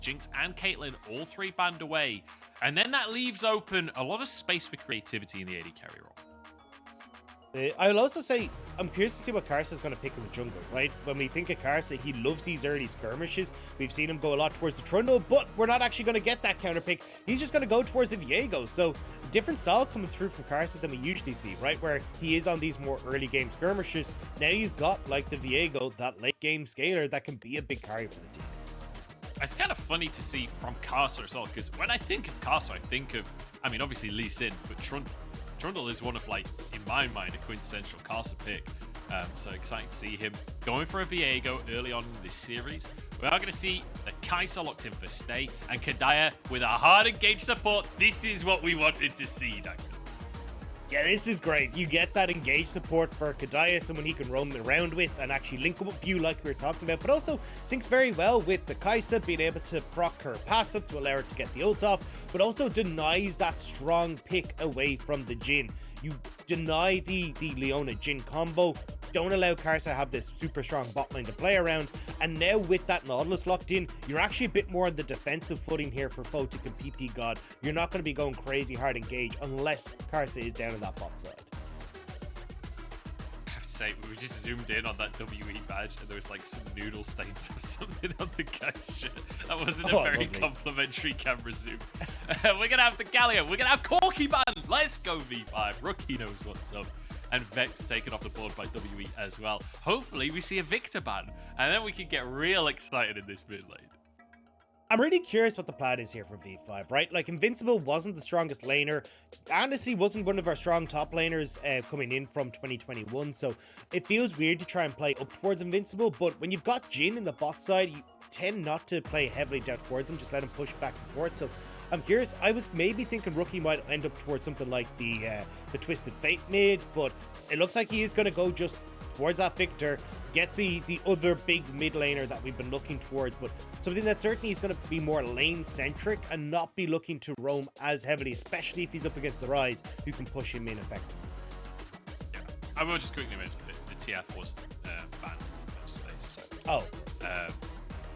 Jinx and Caitlyn, all three banned away. And then that leaves open a lot of space for creativity in the AD carry role. I will also say, I'm curious to see what Karsa is going to pick in the jungle, right? When we think of Karsa, he loves these early skirmishes. We've seen him go a lot towards the Trundle, but we're not actually going to get that counter pick. He's just going to go towards the Viego. So, different style coming through from Karsa than we usually see, right? Where he is on these more early game skirmishes. Now you've got, like, the Viego, that late game scaler that can be a big carry for the team. It's kind of funny to see from Karsa as well, because when I think of Karsa, I think of, I mean, obviously Lee Sin, but Trundle. Trundle is one of, like, in my mind, a quintessential Karsa pick. So exciting to see him going for a Viego early on in this series. We are going to see the Kaisa locked in for stay, and Kedaya with a hard engaged support. This is what we wanted to see, Dagda. Yeah, this is great. You get that engaged support for Kedaya, someone he can roam around with and actually link up with View like we were talking about, but also syncs very well with the Kaisa, being able to proc her passive to allow her to get the ult off, but also denies that strong pick away from the Jhin. You deny the Leona Jhin combo, don't allow Karsa to have this super strong bot lane to play around, and now with that Nautilus locked in, you're actually a bit more on the defensive footing here for Photic and ppgod. You're not going to be going crazy hard engage unless Karsa is down on that bot side. I have to say, we just zoomed in on that WE badge and there was like some noodle stains or something on the guy's shirt. That wasn't a very complimentary camera zoom. We're going to have the Gallia. We're going to have Corky ban. Let's go V5. Rookie knows what's up. And Vex taken off the board by WE as well. Hopefully we see a Victor ban, and then we can get real excited in this mid lane. I'm really curious what the plan is here for V5, right? Like, Invincible wasn't the strongest laner. Honestly, wasn't one of our strong top laners coming in from 2021, so it feels weird to try and play up towards Invincible, but when you've got Jhin in the bot side, you tend not to play heavily down towards him, just let him push back and forth. So I'm curious. I was maybe thinking Rookie might end up towards something like the Twisted Fate mid, but it looks like he is going to go just towards that Victor, get the other big mid laner that we've been looking towards, but something that certainly is going to be more lane centric and not be looking to roam as heavily, especially if he's up against the Ryze, who can push him in effectively. Yeah, I will just quickly mention that the TF was banned in first space. So. Oh.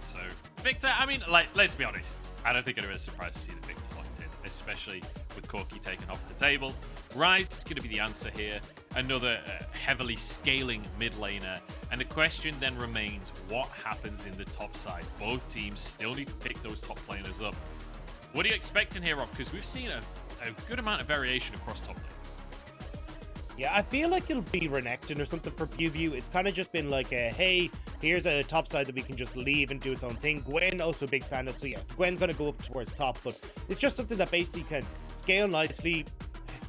So Victor, I mean, like, let's be honest. I don't think anyone's surprised to see the Victor locked in, especially with Corky taken off the table. Ryze is going to be the answer here. Another heavily scaling mid laner. And the question then remains, what happens in the top side? Both teams still need to pick those top laners up. What are you expecting here, Rob? Because we've seen a good amount of variation across top lanes. Yeah, I feel like it'll be Renekton or something for BiuBiu. It's kind of just been like, hey, here's a top side that we can just leave and do its own thing. Gwen, also a big standout. So yeah, Gwen's going to go up towards top, but it's just something that basically can scale nicely,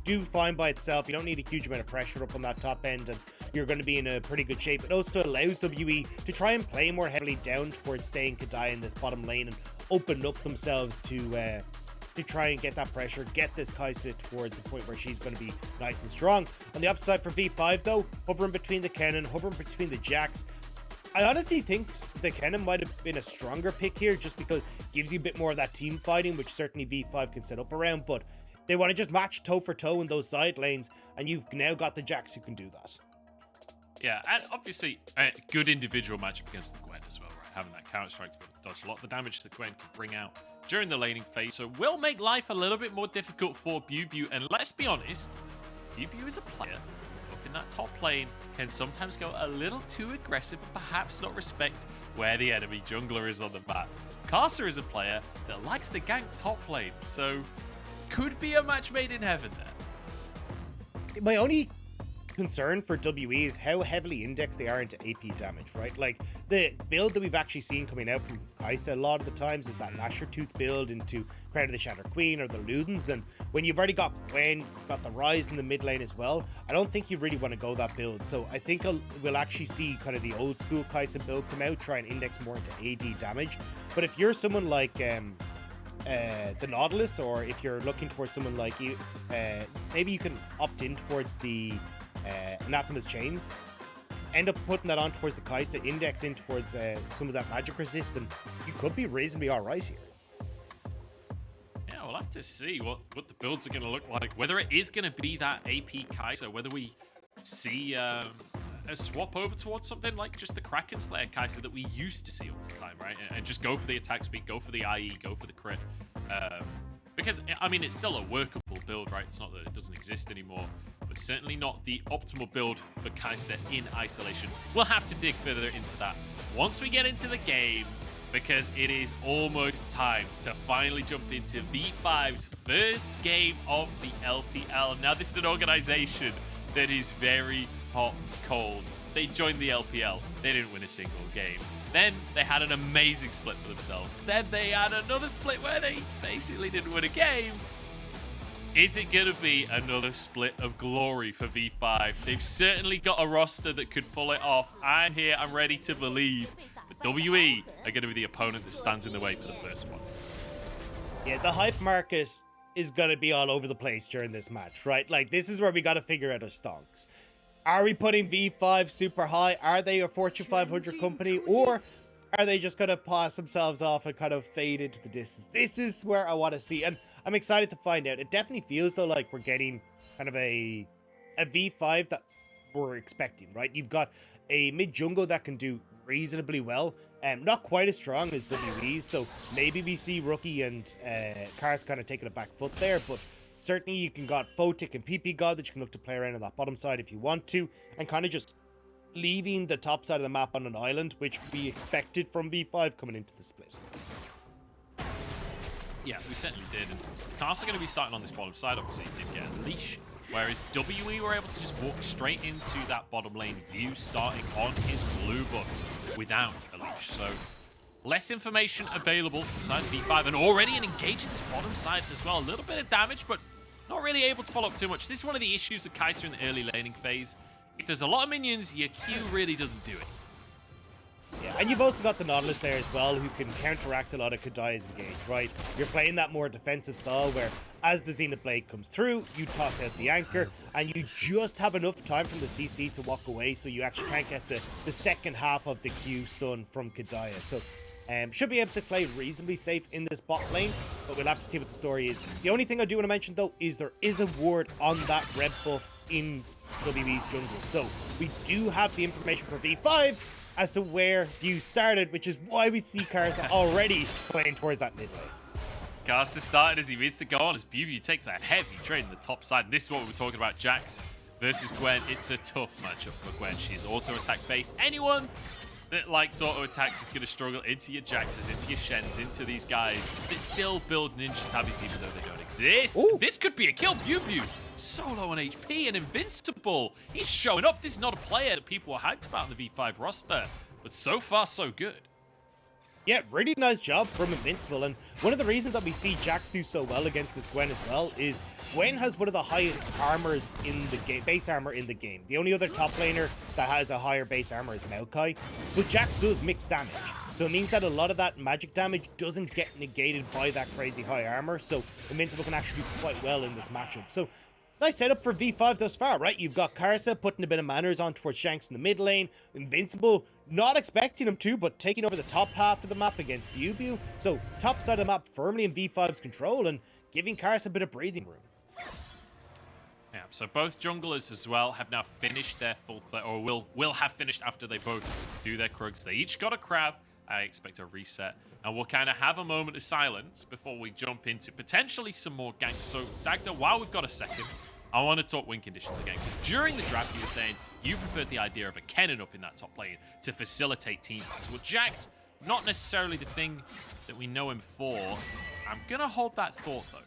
do fine by itself. You don't need a huge amount of pressure up on that top end, and you're going to be in a pretty good shape. It also allows WE to try and play more heavily down towards staying Kedaya in this bottom lane and open up themselves to try and get that pressure, get this Kaisa towards the point where she's going to be nice and strong. On the upside for V5 though, hovering between the Kennen, hovering between the Jax. I honestly think the Kennen might have been a stronger pick here just because it gives you a bit more of that team fighting, which certainly V5 can set up around, but they want to just match toe for toe in those side lanes, and you've now got the Jax who can do that. Yeah, and obviously a good individual matchup against the Gwen as well, right? Having that counter strike to be able to dodge a lot of the damage the Gwen can bring out during the laning phase, so will make life a little bit more difficult for BiuBiu. And let's be honest, BiuBiu is a player up in that top lane, can sometimes go a little too aggressive and perhaps not respect where the enemy jungler is on the map. Karsa is a player that likes to gank top lane, so could be a match made in heaven there. My only concern for WE is how heavily indexed they are into AP damage, right? Like, the build that we've actually seen coming out from Kaisa a lot of the times is that Lasher Tooth build into Crown of the Shattered Queen or the Ludens, and when you've already got Gwen, got the Ryze in the mid lane as well, I don't think you really want to go that build. So I think we'll actually see kind of the old school Kaisa build come out, try and index more into AD damage. But if you're someone like the Nautilus, or if you're looking towards someone like you, maybe you can opt in towards the Anathema's Chains, end up putting that on towards the Kaisa, index in towards some of that magic resist, and you could be reasonably alright here. Yeah, we'll have to see what the builds are going to look like, whether it is going to be that AP Kaisa, whether we see swap over towards something like just the Kraken Slayer Kaisa that we used to see all the time, right? And just go for the attack speed, go for the IE, go for the crit. Because, I mean, it's still a workable build, right? It's not that it doesn't exist anymore, but certainly not the optimal build for Kaisa in isolation. We'll have to dig further into that once we get into the game, because it is almost time to finally jump into V5's first game of the LPL. Now, this is an organization that is very hot and cold. They joined the LPL. They didn't win a single game. Then they had an amazing split for themselves. Then they had another split where they basically didn't win a game. Is it going to be another split of glory for V5? They've certainly got a roster that could pull it off. I'm here. I'm ready to believe. But WE are going to be the opponent that stands in the way for the first one. Yeah, the hype market is going to be all over the place during this match, right? Like, this is where we got to figure out our stonks. Are we putting V5 super high? Are they a Fortune 500 company? Or are they just going to pass themselves off and kind of fade into the distance? This is where I want to see. And I'm excited to find out. It definitely feels, though, like we're getting kind of a V5 that we're expecting, right? You've got a mid-jungle that can do reasonably well. Not quite as strong as WE, so maybe we see Rookie and Karsa kind of taking a back foot there, but certainly you can got Photic and ppgod that you can look to play around on that bottom side if you want to, and kind of just leaving the top side of the map on an island, which we expected from V5 coming into the split. Yeah, we certainly did. And Karsa are going to be starting on this bottom side, obviously, he did get a leash. Whereas WE were able to just walk straight into that bottom lane view, starting on his blue buff without a leash. So less information available inside V5, and already an engage in this bottom side as well. A little bit of damage, but not really able to follow up too much. This is one of the issues of Kaisa in the early laning phase. If there's a lot of minions, your Q really doesn't do it. Yeah, and you've also got the Nautilus there as well, who can counteract a lot of Kedaya's engage, right? You're playing that more defensive style where as the Zenith Blade comes through, you toss out the anchor, and you just have enough time from the CC to walk away, so you actually can't get the second half of the Q stun from Kedaya. So should be able to play reasonably safe in this bot lane, but we'll have to see what the story is. The only thing I do want to mention, though, is there is a ward on that red buff in WE's jungle. So we do have the information for V5 as to where BiuBiu started, which is why we see Karsa already playing towards that mid lane. Karsa started as he missed the goal, as BiuBiu takes a heavy trade in the top side. And this is what we were talking about, Jax versus Gwen. It's a tough matchup for Gwen. She's auto-attack based. Anyone that likes auto-attacks is going to struggle into your Jaxes, into your Shens, into these guys that still build Ninja Tabbies even though they don't exist. Ooh. This could be a kill. BiuBiu solo on HP and Invincible. He's showing up. This is not a player that people were hyped about in the V5 roster, but so far so good. Yeah, really nice job from Invincible, and one of the reasons that we see Jax do so well against this Gwen as well is Gwen has one of the highest armors in the game, base armor in the game. The only other top laner that has a higher base armor is Maokai, but Jax does mixed damage. So it means that a lot of that magic damage doesn't get negated by that crazy high armor, so Invincible can actually do quite well in this matchup. So nice setup for V5 thus far, right? You've got Karsa putting a bit of manners on towards Shanks in the mid lane. Invincible, not expecting him to, but taking over the top half of the map against BiuBiu. So top side of the map firmly in V5's control and giving Karsa a bit of breathing room. Yeah, so both junglers as well have now finished their full clear, or will have finished after they both do their Krugs. They each got a crab. I expect a reset. And we'll kind of have a moment of silence before we jump into potentially some more ganks. So, Dagda, while we've got a second, I want to talk win conditions again. Because during the draft, you were saying you preferred the idea of a Kennen up in that top lane to facilitate teamfights. Well, Jax, not necessarily the thing that we know him for. I'm going to hold that thought, though.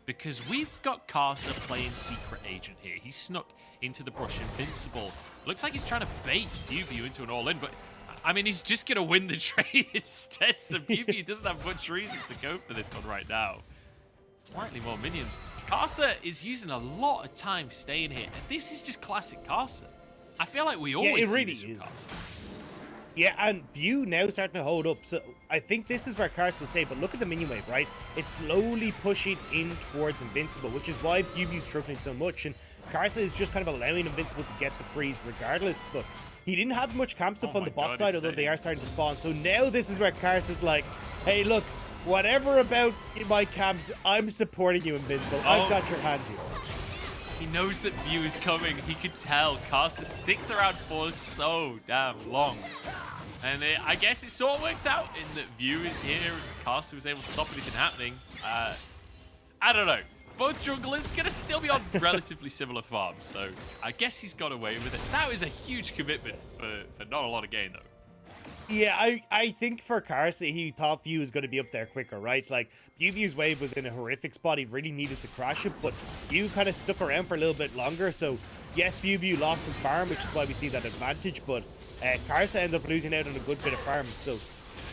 Because we've got Karsa playing Secret Agent here. He snuck into the brush, Invincible. Looks like he's trying to bait BiuBiu into an all-in, but I mean, he's just going to win the trade instead, so BiuBiu doesn't have much reason to go for this one right now. Slightly more minions. Karsa is using a lot of time staying here, and this is just classic Karsa. I feel like we always see this with Karsa. Yeah, and BiuBiu now starting to hold up, so I think this is where Karsa will stay, but look at the minion wave, right? It's slowly pushing in towards Invincible, which is why BiuBiu's struggling so much, and Karsa is just kind of allowing Invincible to get the freeze regardless, but he didn't have much camps up on the bot side, although they are starting to spawn. So now this is where Karsa's like, hey, look, whatever about my camps, I'm supporting you, Invincible. I've got your hand here. He knows that BiuBiu is coming. He could tell. Karsa sticks around for so damn long. And I guess it sort of worked out in that BiuBiu is here and Karsa was able to stop anything happening. I don't know. Both junglers going to still be on relatively similar farms, so I guess he's got away with it. That was a huge commitment for not a lot of gain, though. Yeah, I think for Karsa, he thought BiuBiu was going to be up there quicker, right? Like, BiuBiu's wave was in a horrific spot. He really needed to crash it, but BiuBiu kind of stuck around for a little bit longer. So, yes, BiuBiu lost some farm, which is why we see that advantage, but Karsa ended up losing out on a good bit of farm. So,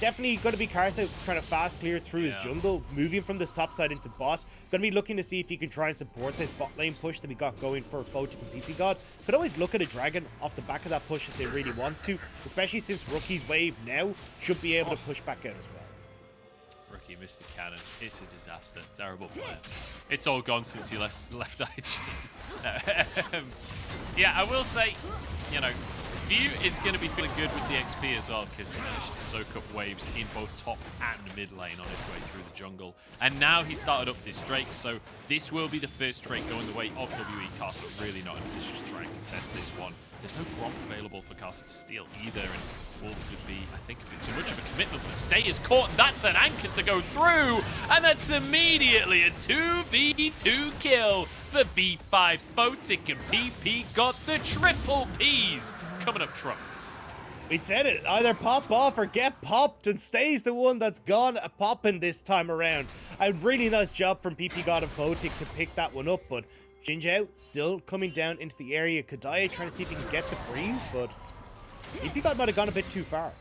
definitely going to be Karsa trying to fast clear through his jungle, moving from this top side into bot. Going to be looking to see if he can try and support this bot lane push that we got going for Photic and ppgod. Could always look at a dragon off the back of that push if they really want to, especially since Rookie's wave now should be able to push back out as well. Rookie missed the cannon. It's a disaster. Terrible player. It's all gone since he left IG. Yeah, I will say, you know, BiuBiu is going to be feeling good with the XP as well because he managed to soak up waves in both top and mid lane on his way through the jungle. And now he started up this Drake, so this will be the first Drake going the way of WE. Karsa really not in a position to try and contest this one. There's no Gromp available for Karsa to steal either, and Wolves would be, I think, a bit too much of a commitment. The stay is caught, and that's an anchor to go through, and that's immediately a 2v2 kill for B5. Photic and PP got the triple Ps coming up trumps. We said it, either pop off or get popped, and Stay's the one that's gone a popping this time around. A really nice job from ppgod and Photic to pick that one up, but Zhao still coming down into the area. Kedaya trying to see if he can get the freeze, but ppgod might have gone a bit too far.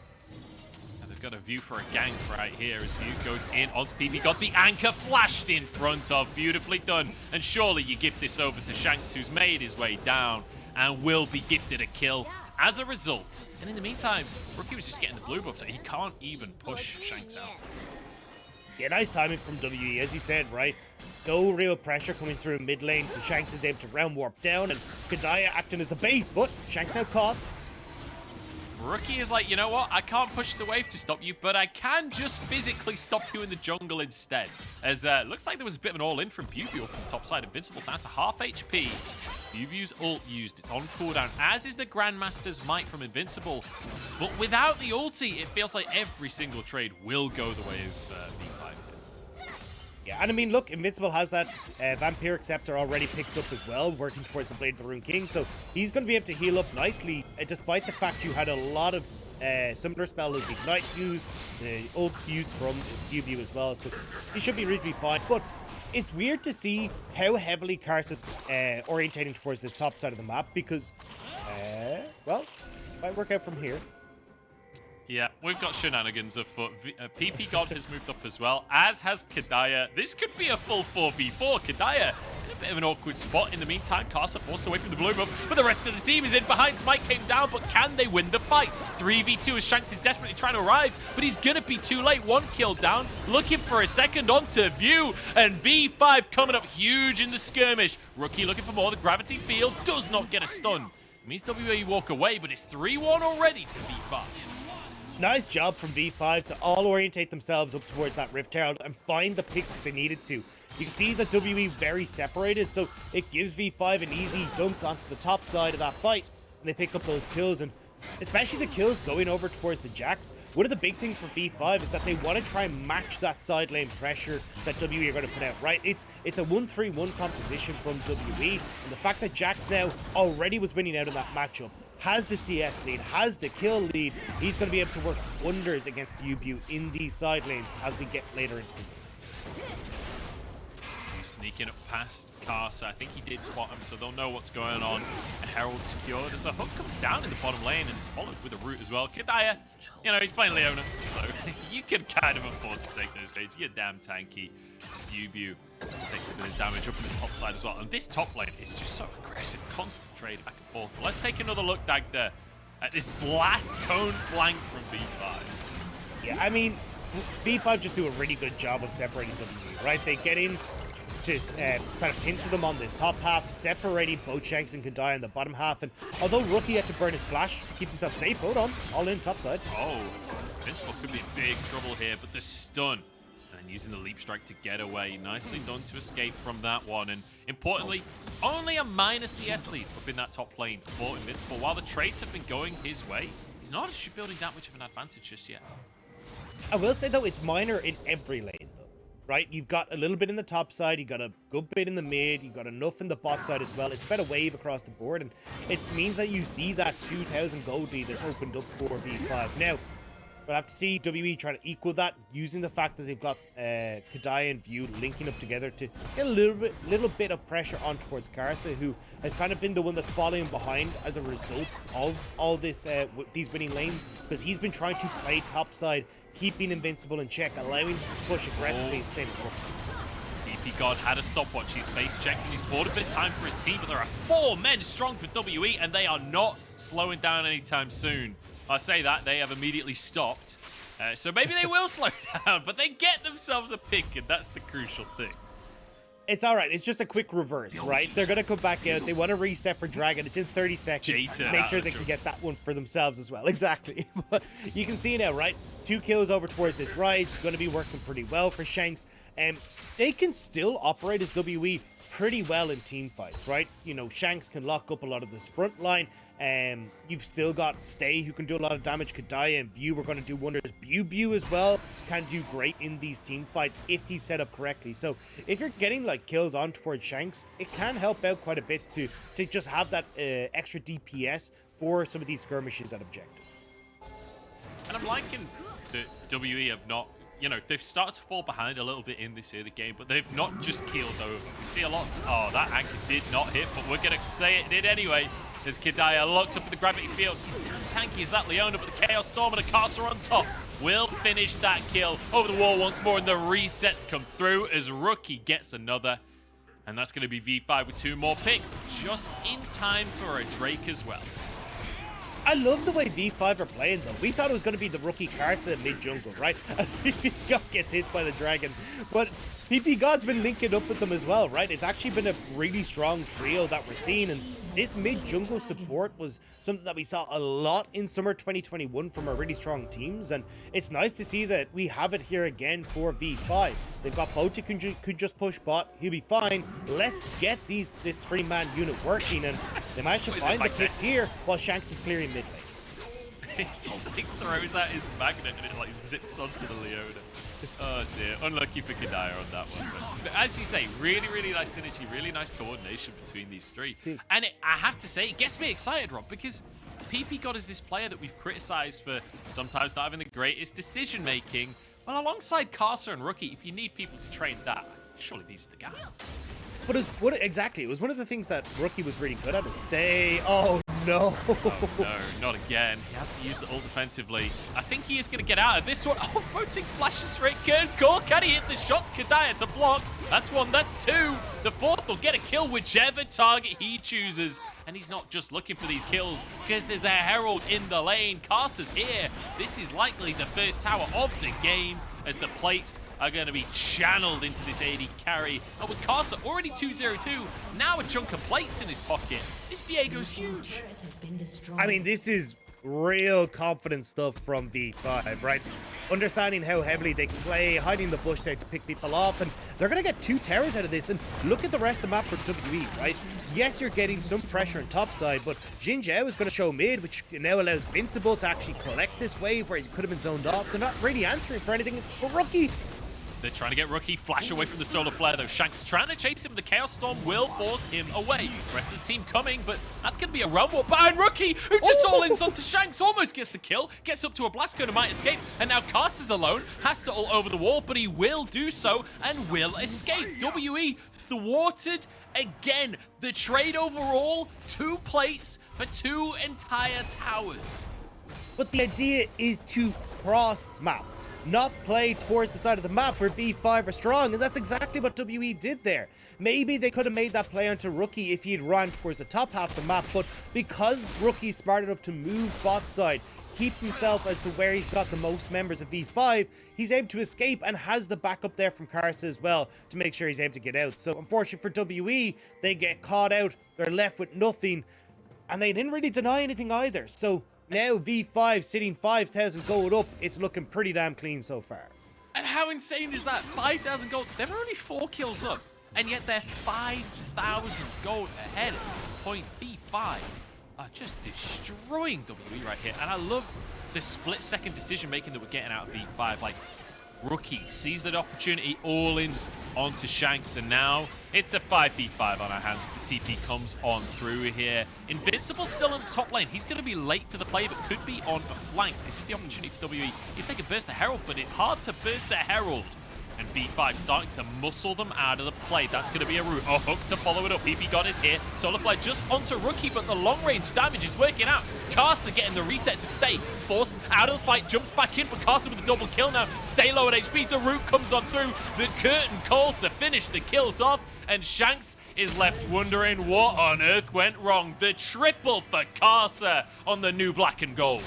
And they've got a view for a gank right here as View goes in onto ppgod. The anchor flashed in front of. Beautifully done. And surely you give this over to Shanks, who's made his way down and will be gifted a kill as a result. And in the meantime, Rookie was just getting the blue buff, so he can't even push Shanks out. Yeah, nice timing from WE, as he said, right? No real pressure coming through mid lane, so Shanks is able to round warp down, and Kedaya acting as the bait, but Shanks now caught. Rookie is like, you know what? I can't push the wave to stop you, but I can just physically stop you in the jungle instead. As looks like there was a bit of an all-in from BiuBiu from the top side. Invincible down to half HP. BiuBiu's ult used. It's on cooldown, as is the Grandmaster's might from Invincible. But without the ulti, it feels like every single trade will go the way of B5. Yeah, and I mean, look, Invincible has that Vampiric Scepter already picked up as well, working towards the Blade of the Rune King, so he's going to be able to heal up nicely, despite the fact you had a lot of similar spells like Ignite used, ults used from BiuBiu as well, so he should be reasonably fine. But it's weird to see how heavily Karsa's orientating towards this top side of the map, because, well, might work out from here. Yeah, we've got shenanigans afoot. ppgod has moved up as well, as has Kedaya. This could be a full 4v4. Kedaya in a bit of an awkward spot. In the meantime, Karsa forced away from the blue buff, but the rest of the team is in behind. Smite came down, but can they win the fight? 3v2 as Shanks is desperately trying to arrive, but he's going to be too late. One kill down, looking for a second onto View, and B5 coming up huge in the skirmish. Rookie looking for more. The gravity field does not get a stun. It means WE walk away, but it's 3-1 already to B5. Nice job from V5 to all orientate themselves up towards that Rift Herald and find the picks that they needed to. You can see that WE very separated, so it gives V5 an easy dunk onto the top side of that fight. And they pick up those kills, and especially the kills going over towards the Jax. One of the big things for V5 is that they want to try and match that side lane pressure that WE are going to put out, right? It's a 1-3-1 composition from WE, and the fact that Jax now already was winning out in that matchup, has the CS lead, has the kill lead, he's going to be able to work wonders against BiuBiu in these side lanes as we get later into the game. Sneaking up past Karsa. I think he did spot him, so they'll know what's going on. A Herald secured as a hook comes down in the bottom lane and it's followed with a root as well. Kedaya, you know, he's playing Leona, so you can kind of afford to take those trades. You're damn tanky. BiuBiu takes a bit of damage up in the top side as well. And this top lane is just so aggressive. Constant trade back and forth. But let's take another look, Dagda, at this blast cone flank from B5. Yeah, I mean, B5 just do a really good job of separating WE, right? They get in to kind of pincer them on this top half, separating both Shanks and Kedaya in the bottom half. And although Rookie had to burn his flash to keep himself safe, hold on, all in top side. Oh, Invincible could be in big trouble here, but the stun. And using the leap strike to get away. Nicely done to escape from that one. And importantly, only a minor CS lead up in that top lane for Invincible. While the trades have been going his way, he's not actually building that much of an advantage just yet. I will say, though, it's minor in every lane, though, right? You've got a little bit in the top side, you've got a good bit in the mid, you've got enough in the bot side as well. It's been a wave across the board, and it means that you see that 2,000 gold lead that's opened up for V5. Now, we'll have to see WE trying to equal that, using the fact that they've got Kedaya and Viu linking up together to get a little bit of pressure on towards Karsa, who has kind of been the one that's falling behind as a result of all this these winning lanes, because he's been trying to play topside, keeping Invincible in check, allowing him to push aggressively at the same time. ppgod had a stopwatch. He's face checked and he's bought a bit of time for his team, but there are 4 men strong for WE, and they are not slowing down anytime soon. I say that, they have immediately stopped. So maybe they will slow down, but they get themselves a pick, and that's the crucial thing. It's all right. It's just a quick reverse, right? They're going to come back out. They want to reset for Dragon. It's in 30 seconds. Make sure they can get that one for themselves as well. Exactly. But you can see now, right? 2 kills over towards this Ryze. Going to be working pretty well for Shanks. They can still operate as WE pretty well in team fights, right? You know, Shanks can lock up a lot of this front line. You've still got Stay, who can do a lot of damage. Kedaya and Viu are going to do wonders. BiuBiu as well can do great in these team fights if he's set up correctly. So if you're getting like kills on towards Shanks, it can help out quite a bit to just have that extra DPS for some of these skirmishes and objectives. And I'm liking that WE have not, you know, they've started to fall behind a little bit in this early game, but they've not just keeled over. We see a lot. Oh, that anchor did not hit, but we're going to say it did anyway. As Kedaya locked up in the gravity field. He's damn tanky as that Leona, but the Chaos Storm and a Karsa on top will finish that kill. Over the wall once more, and the resets come through as Rookie gets another. And that's going to be V5 with 2 more picks, just in time for a Drake as well. I love the way V5 are playing, though. We thought it was going to be the Rookie Karsa mid-jungle, right? As ppgod gets hit by the Dragon. But ppgod's been linking up with them as well, right? It's actually been a really strong trio that we're seeing, and this mid-jungle support was something that we saw a lot in summer 2021 from our really strong teams, and it's nice to see that we have it here again for V5. They've got Photic who could just push bot. He'll be fine. Let's get this 3-man unit working, and they managed to find the picks here while Shanks is clearing mid lane. He just like throws out his magnet and it like zips onto the Leona. Oh dear, unlucky for Kedaya on that one. But as you say, really, really nice synergy, really nice coordination between these 3. And I have to say, it gets me excited, Rob, because ppgod is this player that we've criticized for sometimes not having the greatest decision making. Well, alongside Karsa and Rookie, if you need people to train that, surely these are the guys. But exactly, it was one of the things that Rookie was really good at, is Stay. Oh no. Oh no, not again. He has to use the ult defensively. I think he is going to get out of this one. Oh, Photic flashes straight. Good call. Can he hit the shots? Kedaya to block. That's 1, that's 2. The 4th will get a kill whichever target he chooses. And he's not just looking for these kills because there's a Herald in the lane. Karsa's here. This is likely the first tower of the game, as the plates are going to be channeled into this AD carry. And with Karsa already 2-0-2, now a chunk of plates in his pocket. This Viego's huge. I mean, this is real confident stuff from V5, right? Understanding how heavily they can play, hiding the bush there to pick people off, and they're going to get 2 towers out of this. And look at the rest of the map for WE, right? Yes, you're getting some pressure on top side, but Zhao is going to show mid, which now allows Invincible to actually collect this wave where he could have been zoned off. They're not really answering for anything. But Rookie, they're trying to get Rookie flash away from the solar flare, though. Shanks trying to chase him, but the Chaos Storm will force him away. The rest of the team coming, but that's going to be a rumble behind Rookie, who just all-ins onto Shanks, almost gets the kill, gets up to a blast cone and might escape, and now Karsa's alone, has to ult over the wall, but he will do so and will escape. WE thwarted again. The trade overall, 2 plates for 2 entire towers. but the idea is to cross map, not play towards the side of the map where V5 are strong, and that's exactly what WE did there. Maybe they could have made that play onto Rookie if he'd run towards the top half of the map, but because Rookie's smart enough to move bot side, keep himself as to where he's got the most members of V5, he's able to escape and has the backup there from Karsa as well to make sure he's able to get out. So unfortunately for WE, they get caught out, they're left with nothing, and they didn't really deny anything either. So now V5 sitting 5,000 gold up, it's looking pretty damn clean so far. And how insane is that? 5,000 gold. They're only 4 kills up, and yet they're 5,000 gold ahead at this point. V5 are just destroying WWE right here, and I love the split-second decision-making that we're getting out of V5. Like, Rookie sees that opportunity, all-ins onto Shanks, and now it's a 5v5 on our hands. The TP comes on through here. Invincible still in the top lane. He's going to be late to the play, but could be on a flank. This is the opportunity for WWE if they can burst the Herald, but it's hard to burst the Herald. And V5 starting to muscle them out of the play. That's going to be a route. A hook to follow it up. ppgod is here. Solarfly just onto Rookie, but the long-range damage is working out. Karsa getting the resets to stay. Forced out of the fight, jumps back in, but Karsa with a double kill now. Stay low at HP. The route comes on through. The curtain call to finish the kills off. And Shanks is left wondering what on earth went wrong. The triple for Karsa on the new black and gold.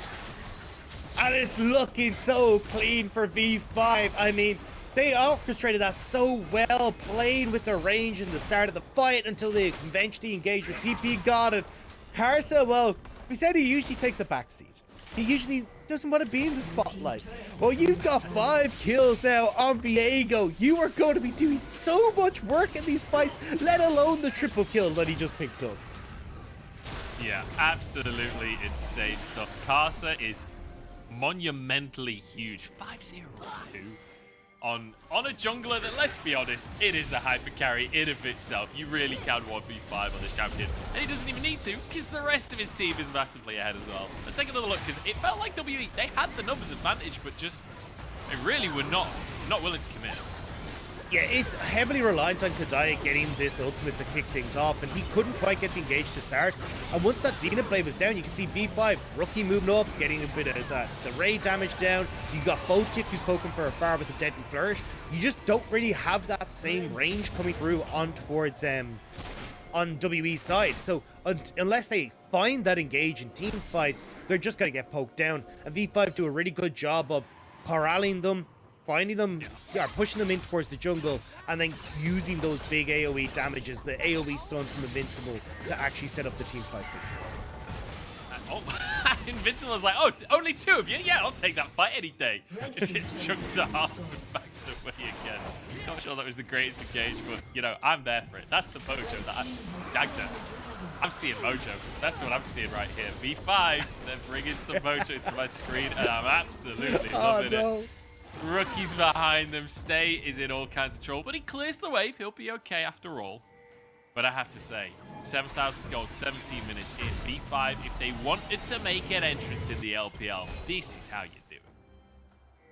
And it's looking so clean for V5. I mean, they orchestrated that so well, playing with the range in the start of the fight until they eventually engaged with ppgod. And Karsa, well, we said he usually takes a backseat. He usually doesn't want to be in the spotlight. Well, you've got 5 kills now on Viego. You are going to be doing so much work in these fights, let alone the triple kill that he just picked up. Yeah, absolutely insane stuff. Karsa is monumentally huge. 5-0-2. On a jungler that, let's be honest, it is a hyper carry in of itself. You really can 1v5 on this champion. And he doesn't even need to, because the rest of his team is massively ahead as well. Let's take another look, because it felt like WWE, they had the numbers advantage, but just, they really were not willing to commit. Yeah, it's heavily reliant on Kedaya getting this ultimate to kick things off, and he couldn't quite get the engage to start. And once that Zenith blade was down, you can see V5, Rookie moving up, getting a bit of the ray damage down. You got Photic who's poking for a far with a deadly flourish. You just don't really have that same range coming through on towards on WE's side. So unless they find that engage in team fights, they're just going to get poked down. And V5 do a really good job of corralling them, finding them, pushing them in towards the jungle, and then using those big AoE damages, the AoE stun from Invincible, to actually set up the team fight. Invincible was like, oh, only 2 of you? Yeah, I'll take that fight any day. Just gets chunked off and backs away again. Not sure that was the greatest engage, but, you know, I'm there for it. That's the mojo that Dagda. I'm seeing mojo. That's what I'm seeing right here. V5, they're bringing some mojo to my screen, and I'm absolutely loving it. Rookie's behind them. Stay is in all kinds of trouble, but he clears the wave. He'll be okay after all. But I have to say, 7,000 gold, 17 minutes in. V5, if they wanted to make an entrance in the LPL, this is how you do it.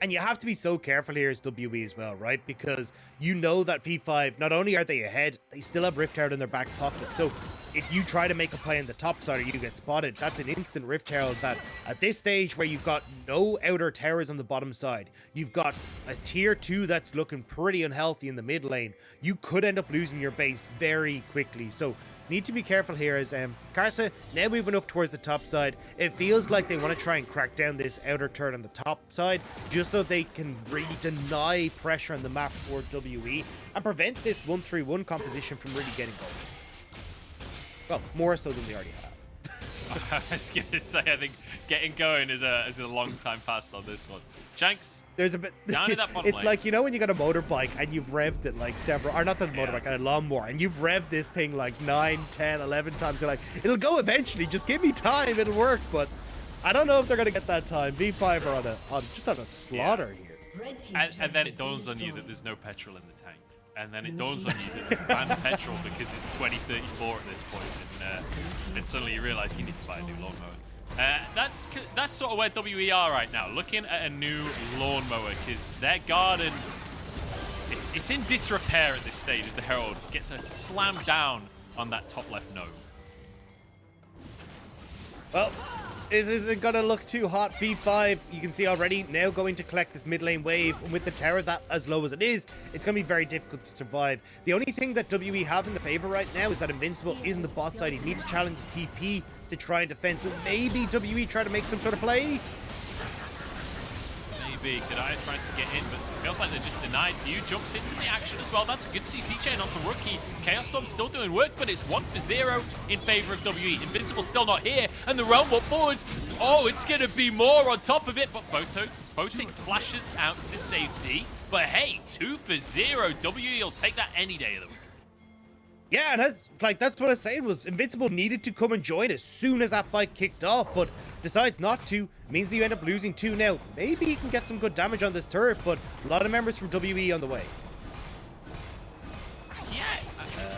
And you have to be so careful here as WE as well, right? Because you know that V5, not only are they ahead, they still have Rift Herald in their back pocket. So if you try to make a play on the top side or you get spotted, that's an instant Rift Herald that at this stage where you've got no outer towers on the bottom side, you've got a tier 2 that's looking pretty unhealthy in the mid lane, you could end up losing your base very quickly. So need to be careful here as Karsa now moving up towards the top side. It feels like they want to try and crack down this outer turret on the top side just so they can really deny pressure on the map for WE and prevent this 1-3-1 composition from really getting going. Well, more so than they already have. I was going to say, I think getting going is a long time past on this one. Shanks, there's a bit down in that bottom it's lane. like, you know, when you got a motorbike and you've revved it like several, or not the motorbike, a lawnmower, and you've revved this thing like 9, 10, 11 times. You're like, it'll go eventually, just give me time, it'll work. But I don't know if they're going to get that time. V5 are just on a slaughter here. And then it dawns on you that there's no petrol in the tank. And then it dawns on you that they've banned petrol because it's 2034 at this point, and suddenly you realize you need to buy a new lawnmower. That's sort of where WE are right now, looking at a new lawnmower, because their garden, it's in disrepair at this stage as the Herald gets a slam down on that top left node. Well, this isn't going to look too hot. V5, you can see already, now going to collect this mid lane wave. And with the tower that as low as it is, it's going to be very difficult to survive. The only thing that WE have in the favor right now is that Invincible is in the bot side. He needs to challenge his TP to try and defend. So maybe WE try to make some sort of play. Maybe. Kedaya tries to get in, but it feels like they're just denied. Viu jumps into the action as well. That's a good CC chain onto Rookie. Chaos Storm's still doing work, but it's 1-0 in favor of WE. Invincible still not here, and the Realm Warp forwards. Oh, it's going to be more on top of it, but Photic flashes out to safety. But hey, 2 for 0. WE will take that any day of the week. Yeah, and that's what I was saying was Invincible needed to come and join as soon as that fight kicked off, but decides not to. Means that you end up losing 2 now. Maybe you can get some good damage on this turret, but a lot of members from WE on the way. Yeah,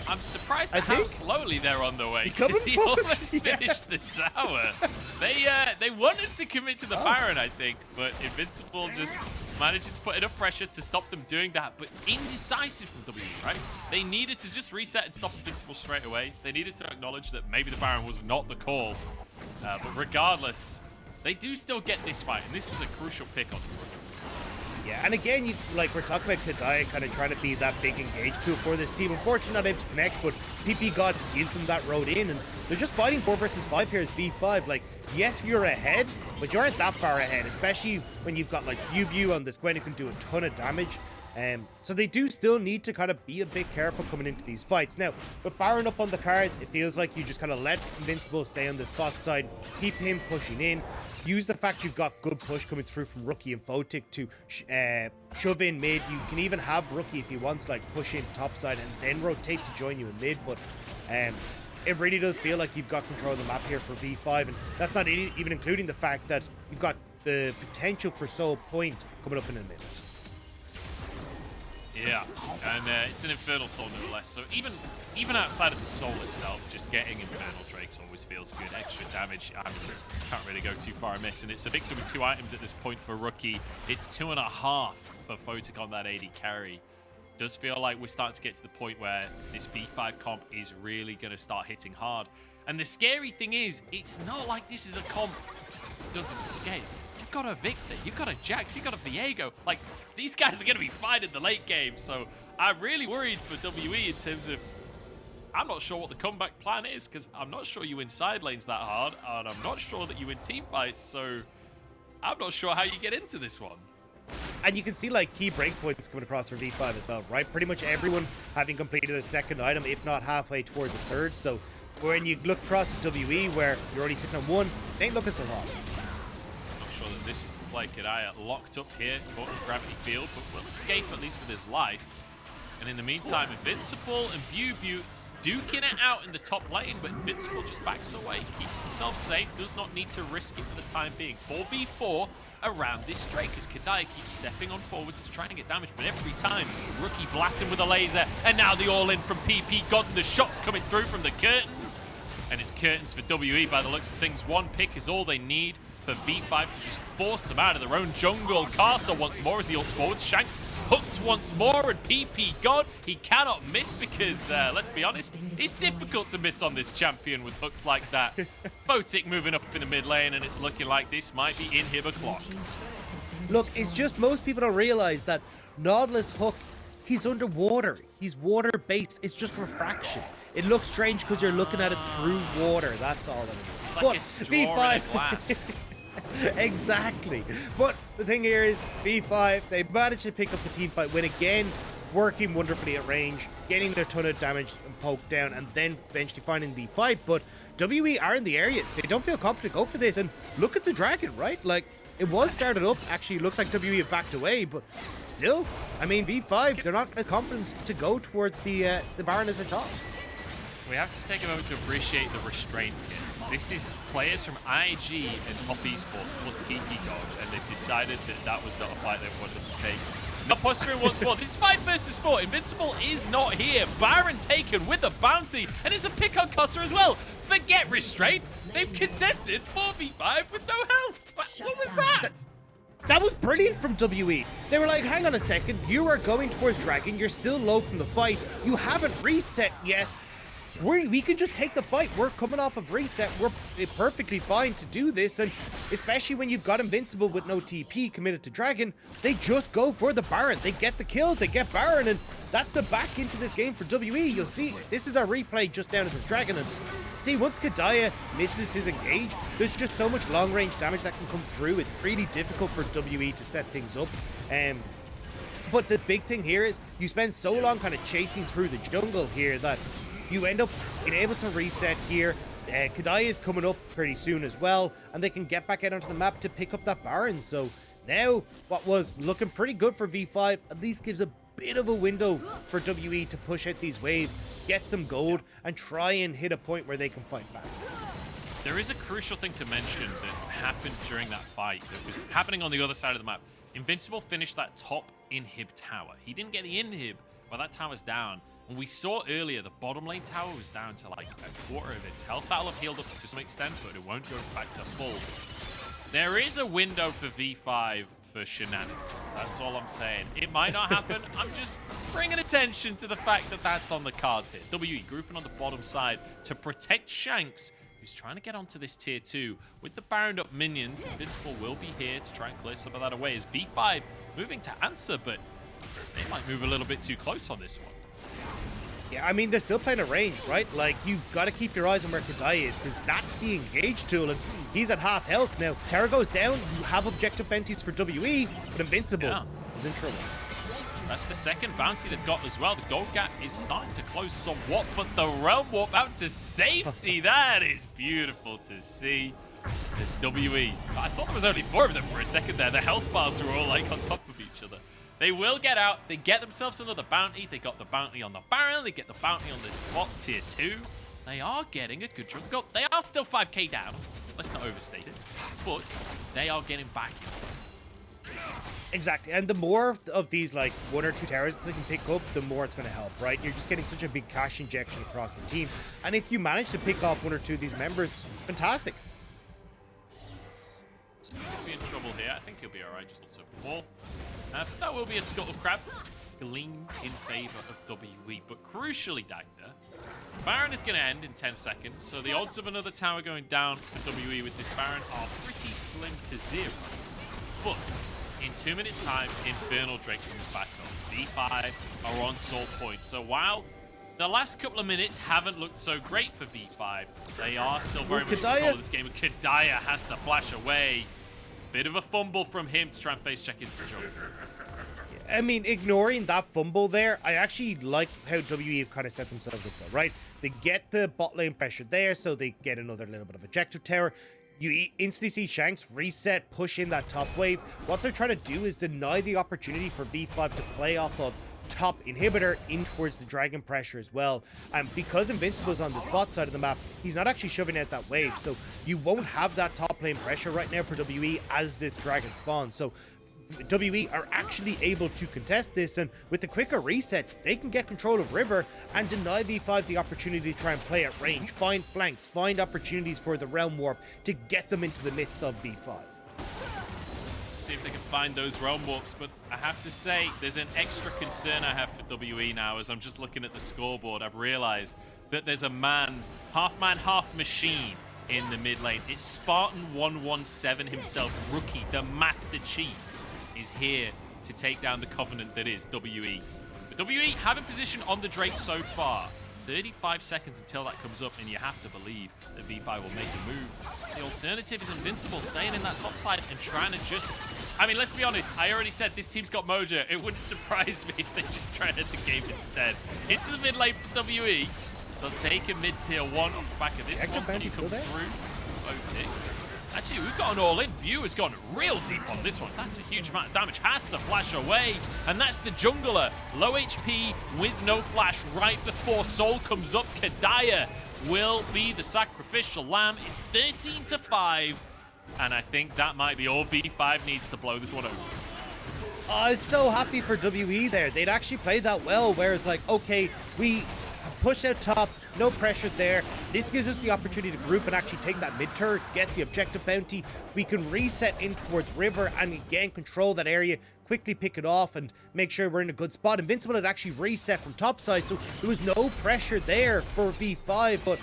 I'm surprised at how slowly they're on the way, because he almost finished the tower. They wanted to commit to the Baron, I think, but Invincible just manages to put enough pressure to stop them doing that, but indecisive from WE, right? They needed to just reset and stop Invincible straight away. They needed to acknowledge that maybe the Baron was not the call, but regardless, they do still get this fight, and this is a crucial pick on the rookie. Yeah, and again, we're talking about Kedaya kind of trying to be that big engage tool for this team. Unfortunately, not able to connect, but ppgod gives them that road in, and they're just fighting 4 versus 5 here as V5. Like, yes, you're ahead, but you aren't that far ahead, especially when you've got like BiuBiu on this Gwen who can do a ton of damage. So they do still need to kind of be a bit careful coming into these fights. Now, with Baron up on the cards, it feels like you just kind of let Invincible stay on this bot side, keep him pushing in, use the fact you've got good push coming through from Rookie and Photic to shove in mid. You can even have Rookie if he wants, like, push in top side and then rotate to join you in mid, but it really does feel like you've got control of the map here for V5, and that's not even including the fact that you've got the potential for Soul Point coming up in a minute. Yeah, and it's an Infernal Soul no less, so even outside of the Soul itself, just getting Infernal Drakes always feels good. Extra damage, can't really go too far amiss, and it's a victory with 2 items at this point for Rookie. It's 2.5 for Photic on that AD carry. Does feel like we're starting to get to the point where this V5 comp is really going to start hitting hard. And the scary thing is, it's not like this is a comp that doesn't scale. You've got a Victor, you've got a Jax, you've got a Viego. Like, these guys are going to be fine in the late game. So I'm really worried for WE in terms of, I'm not sure what the comeback plan is, because I'm not sure you win side lanes that hard, and I'm not sure that you win team fights. So I'm not sure how you get into this one. And you can see like key breakpoints coming across for V5 as well, right? Pretty much everyone having completed their second item, if not halfway towards the third. So when you look across at WE where you're already sitting on 1, it ain't looking so hot. Not sure that this is the play. Kedaya locked up here, caught in gravity field, but will escape at least with his life. And in the meantime, Invincible and BiuBiu duking it out in the top lane, but Invincible just backs away, keeps himself safe, does not need to risk it for the time being. 4v4 around this Drake as Kedaya keeps stepping on forwards to try and get damage, but every time Rookie blasts him with a laser, and now the all-in from ppgod, and the shots coming through from the curtains. And it's curtains for WE by the looks of things. 1 pick is all they need for V5 to just force them out of their own jungle. Karsa once more as he ults forwards. Shanks hooked once more, and ppgod, he cannot miss because, let's be honest, it's difficult to miss on this champion with hooks like that. Photic moving up in the mid lane, and it's looking like this might be inhibitor clock. Look, it's just most people don't realize that Nautilus hook, he's underwater. He's water-based. It's just refraction. It looks strange because you're looking at it through water. That's all it is. It's like a straw in a glass. Exactly. But the thing here is V5, they managed to pick up the team fight win again, working wonderfully at range, getting a ton of damage and poke down, and then eventually finding the fight. But WE are in the area. They don't feel confident to go for this. And look at the dragon, right? Like, it was started up. Actually, it looks like WE have backed away, but still, I mean, V5, they're not as confident to go towards the Baron as they thought. We have to take a moment to appreciate the restraint here. This is players from IG and Top Esports plus ppgod, and they've decided that that was not a fight they wanted to take. Now posturing once more. This is 5 versus 4. Invincible is not here. Baron taken with a bounty, and it's a pick on Karsa as well. Forget restraint. They've contested 4v5 with no health. What was that? That was brilliant from WE. They were like, hang on a second, you are going towards Dragon, you're still low from the fight, you haven't reset yet. We can just take the fight. We're coming off of reset. We're perfectly fine to do this, and especially when you've got Invincible with no TP committed to Dragon, they just go for the Baron. They get the kill, they get Baron, and that's the back into this game for WE. You'll see, this is our replay just down to this Dragon, and see, once Kedaya misses his engage, there's just so much long-range damage that can come through. It's really difficult for WE to set things up. But the big thing here is you spend so long kind of chasing through the jungle here that you end up being able to reset here. Kedaya is coming up pretty soon as well, and they can get back out onto the map to pick up that Baron. So Now, what was looking pretty good for V5 at least gives a bit of a window for WE to push out these waves, get some gold, and try and hit a point where they can fight back. There is a crucial thing to mention that happened during that fight that was happening on the other side of the map. Invincible finished that top inhib tower. He didn't get the inhib, but that tower's down. And we saw earlier the bottom lane tower was down to like a quarter of its health. That'll have healed up to some extent, but it won't go back to full. There is a window for V5 for shenanigans. That's all I'm saying. It might not happen. I'm just bringing attention to the fact that that's on the cards here. WE grouping on the bottom side to protect Shanks, who's trying to get onto this tier 2. With the Baroned up minions, Invincible will be here to try and clear some of that away as V5 moving to answer, but they might move a little bit too close on this one. Yeah, I mean, they're still playing a range, right? Like, you've got to keep your eyes on where Kedaya is, because that's the engage tool, and he's at half health now. Terra goes down, you have objective bounties for WE, but Invincible is in trouble. That's the second bounty they've got as well. The gold gap is starting to close somewhat, but the Realm Warp out to safety. That is beautiful to see. This WE. I thought there was only 4 of them for a second there. The health bars were all like on top of each other. They will get out. They get themselves another bounty. They got the bounty on the Baron. They get the bounty on the top tier 2. They are getting a good chunk of gold. They are still 5k down. Let's not overstate it. But they are getting back. Exactly, and the more of these like 1 or 2 towers they can pick up, the more it's going to help, right? You're just getting such a big cash injection across the team, and if you manage to pick off 1 or 2 of these members, fantastic. So he'll be in trouble here. I think he'll be alright, just lots of wall. But that will be a Scuttle Crab gleaned in favor of WE, but crucially, Dagda, Baron is going to end in 10 seconds, so the odds of another tower going down for WE with this Baron are pretty slim to 0. But in 2 minutes' time, Infernal Drake comes back up. V5 are on Soul Point. So while the last couple of minutes haven't looked so great for V5, they are still very much in control of this game. And Kedaya has to flash away. Bit of a fumble from him to try and face check into the jungle. I mean, ignoring that fumble there, I actually like how WE have kind of set themselves up though, right? They get the bot lane pressure there, so they get another little bit of objective tower. You instantly see Shanks reset, push in that top wave. What they're trying to do is deny the opportunity for V5 to play off of top inhibitor in towards the dragon pressure as well. And because Invincible's on this bot side of the map, he's not actually shoving out that wave. So you won't have that top lane pressure right now for WE as this dragon spawns. So WE are actually able to contest this, and with the quicker resets, they can get control of River and deny V5 the opportunity to try and play at range, find flanks, find opportunities for the Realm Warp to get them into the midst of V5. See if they can find those Realm Warps, but I have to say, there's an extra concern I have for WE now. As I'm just looking at the scoreboard, I've realized that there's a man, half machine in the mid lane. It's Spartan 117 himself, rookie, the Master Chief, is here to take down the Covenant that is WE. But WE have a position on the Drake so far. 35 seconds until that comes up, and you have to believe that V5 will make a move. The alternative is Invincible staying in that top side and trying to just... I mean, let's be honest, I already said this team's got mojo. It wouldn't surprise me if they just try and end the game instead. Into the mid lane for WE. They'll take a mid-tier 1 off the back of this one when he comes through. Photic. Actually, we've got an all-in. Biu has gone real deep on this one. That's a huge amount of damage. Has to flash away. And that's the jungler. Low HP with no flash right before Soul comes up. Kedaya will be the sacrificial lamb. It's 13-5. And I think that might be all V5 needs to blow this one over. I was so happy for WE there. They'd actually played that well, whereas like, okay, we push out top, no pressure there. This gives us the opportunity to group and actually take that mid turret, get the objective bounty. We can reset in towards River and again control that area, quickly pick it off and make sure we're in a good spot. Invincible had actually reset from top side, so there was no pressure there for V5, but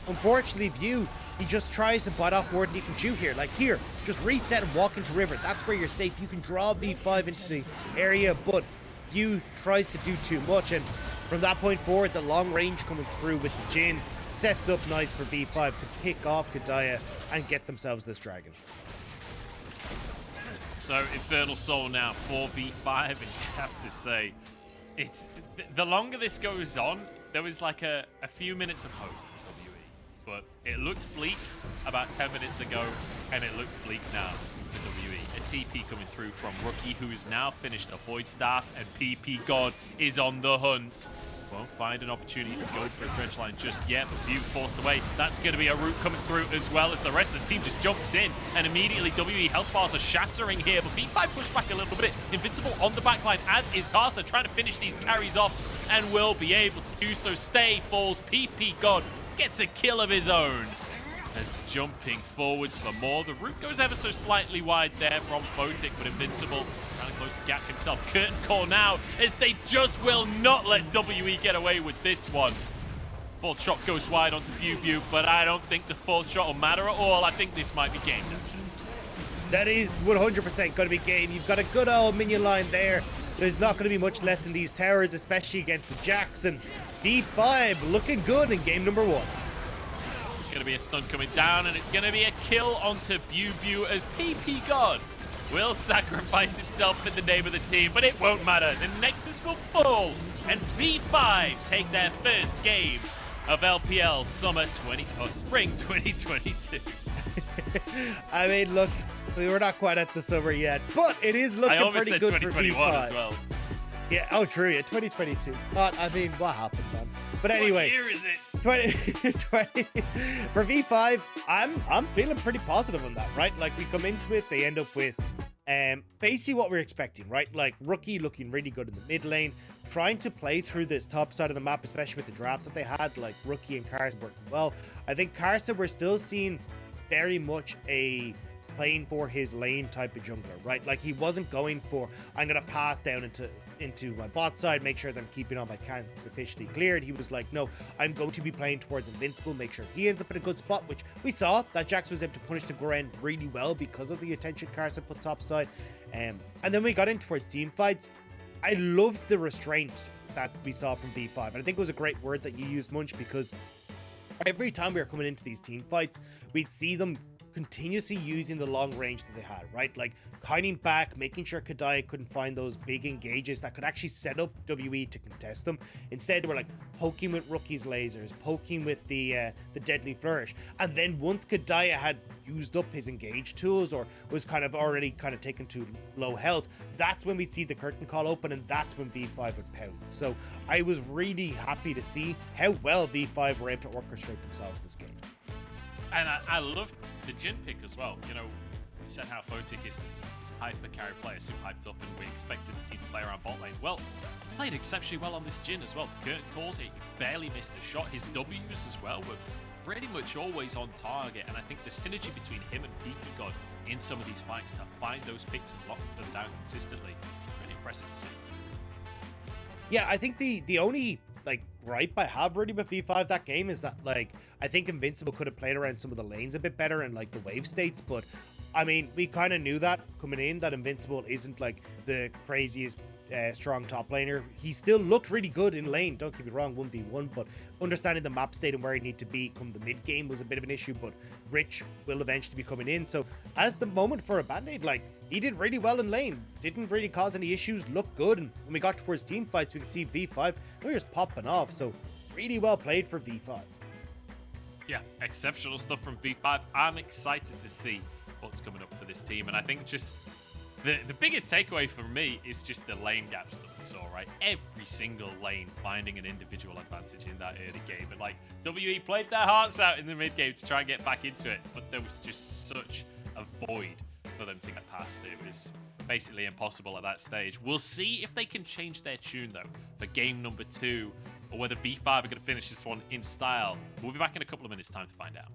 unfortunately Biu, he just tries to bite off more than he can chew here. Like here, just reset and walk into River. That's where you're safe. You can draw V5 into the area, but Biu tries to do too much, and from that point forward, the long range coming through with the Jhin sets up nice for V5 to pick off Kedaya and get themselves this dragon. So Infernal Soul now 4v5, and you have to say, it's the longer this goes on, there was like a few minutes of hope for WE, but it looked bleak about 10 minutes ago, and it looks bleak now for WE. a TP coming through from Rookie, who has now finished a Void Staff, and ppgod is on the hunt. Won't find an opportunity to go for a dredge line just yet, but BiuBiu forced away. That's going to be a route coming through as well, as the rest of the team just jumps in, and immediately WE health bars are shattering here, but V5 pushed back a little bit. Invincible on the backline, as is Karsa, trying to finish these carries off, and will be able to do so. Stay falls, ppgod gets a kill of his own. As jumping forwards for more. The route goes ever so slightly wide there from Photic, but Invincible trying to close the gap himself. Curtain call now, as they just will not let WE get away with this one. Fourth shot goes wide onto BiuBiu, but I don't think the fourth shot will matter at all. I think this might be game. That is 100% going to be game. You've got a good old minion line there. There's not going to be much left in these towers, especially against the Jackson. V5 looking good in game number 1. Going to be a stun coming down, and it's going to be a kill onto BiuBiu, as ppgod will sacrifice himself in the name of the team, but it won't matter. The Nexus will fall, and V5 take their first game of LPL Spring 2022. I mean, look, we're not quite at the summer yet, but it is looking pretty good for V5 as well. Yeah, oh true, yeah, 2022. But I mean, what happened, man? But anyway, what year is it? 20 for V5, I'm feeling pretty positive on that, right? Like, we come into it, they end up with basically what we're expecting, right? Like, Rookie looking really good in the mid lane, trying to play through this top side of the map, especially with the draft that they had. Like, Rookie and Karsa working well. I think Karsa, we're still seeing very much a playing for his lane type of jungler, right? Like, he wasn't going for, I'm gonna pass down into my bot side, make sure that I'm keeping all my camps officially cleared. He was like, no, I'm going to be playing towards Invincible, make sure he ends up in a good spot, which we saw that Jax was able to punish the Gwen really well because of the attention Karsa put topside. And then we got in towards team fights. I loved the restraint that we saw from V5. And I think it was a great word that you used, Munch, because every time we were coming into these team fights, we'd see them continuously using the long range that they had, right? Like, kiting back, making sure Kedaya couldn't find those big engages that could actually set up WE to contest them. Instead, they were like poking with Rookie's lasers, poking with the deadly flourish. And then once Kedaya had used up his engage tools, or was kind of already kind of taken to low health, that's when we'd see the curtain call open, and that's when V5 would pound. So I was really happy to see how well V5 were able to orchestrate themselves this game. And I loved the Jhin pick as well. You know, we said how Photic is this hyper carry player, so hyped up, and we expected the team to play around bot lane. Well, played exceptionally well on this Jhin as well. Curtain calls, he barely missed a shot. His W's as well were pretty much always on target, and I think the synergy between him and ppgod in some of these fights to find those picks and lock them down consistently is really impressive to see. Yeah, I think the only like gripe I have really with V5 that game is that, like, I think Invincible could have played around some of the lanes a bit better and like the wave states, but I mean, we kind of knew that coming in, that Invincible isn't like the craziest strong top laner. He still looked really good in lane, don't get me wrong, 1v1, but understanding the map state and where he need to be come the mid game was a bit of an issue. But Rich will eventually be coming in, so as the moment for a band-aid, like, he did really well in lane, didn't really cause any issues, looked good, and when we got towards team fights we could see V5, they were just popping off. So really well played for V5. Yeah, exceptional stuff from V5. I'm excited to see what's coming up for this team, and I think just the biggest takeaway for me is just the lane gaps that we saw, right? Every single lane finding an individual advantage in that early game. And like, WE played their hearts out in the mid game to try and get back into it, but there was just such a void for them to get past. It was basically impossible at that stage. We'll see if they can change their tune though for game number 2, or whether V5 are going to finish this one in style. We'll be back in a couple of minutes' time to find out.